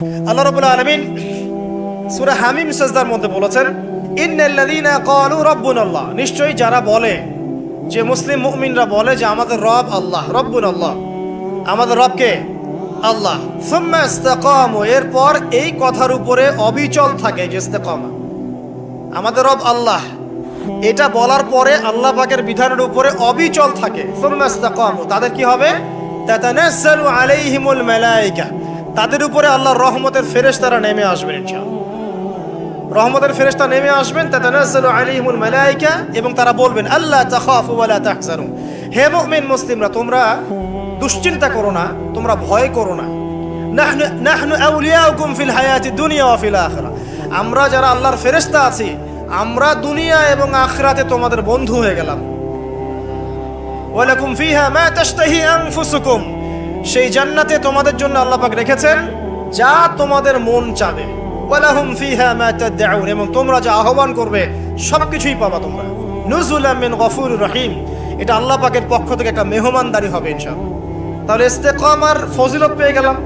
আল্লাহ রাব্বুল আলামিন সূরা হামিম সাজদার মধ্যে বলেছেন, ইন্নাল্লাযীনা ক্বালু রাব্বুনাল্লাহ, নিশ্চয়ই যারা বলে, যে মুসলিম মুমিনরা বলে যে আমাদের রব আল্লাহ, রব্বুনাল্লাহ, আমাদের রব কে? আল্লাহ। সুম্মা ইসতাকামু, এরপর এই কথার উপরে অবিচল থাকে, যে ইস্তেকামা, আমাদের রব আল্লাহ, এটা বলার পরে আল্লাহ পাকের বিধানের উপরে অবিচল থাকে। সুম্মা ইসতাকামু, তাদের কি হবে? তাতানাজ্জালু আলাইহিমুল মালায়েকা, তাদের উপরে আল্লাহর রহমতের ফেরেশতারা নেমে আসবেন ইনশাআল্লাহ। রহমতের ফেরেশতা নেমে আসবেন, তাতানাজ্জালু আলাইহিমুল মালায়েকা, এবং তারা বলবেন আল্লা তাখাফু ওয়া লা তাহজানু, হে মুমিন মুসলিমরা, তোমরা দুশ্চিন্তা করো না, তোমরা ভয় করো না। নাহনু আউলিয়াউকুম ফিল হায়াতিদ দুনিয়া ওয়া ফিল আখিরাহ, আমরা যারা আল্লাহর ফেরেশতা আছি, আমরা দুনিয়া এবং আখিরাতে তোমাদের বন্ধু হয়ে গেলাম। ওয়া লাকুম ফিহা মা তাশতাহি আনফুসুকুম, সেই জান্নাতে তোমাদের জন্য আল্লাহ পাক রেখেছেন যা তোমাদের মন চাবে। ওয়া লাহুম ফিহা মা তাদউন, এবং তোমরা যা আহ্বান করবে সবকিছুই পাবা তোমরা। নুজুলাম মিন গফুরির রহিম, এটা আল্লাহ পাকের পক্ষ থেকে একটা মেহমানদারি হবে ইনশাআল্লাহ। তাহলে ইস্তেকামার ফজিলত পেয়ে গেলাম।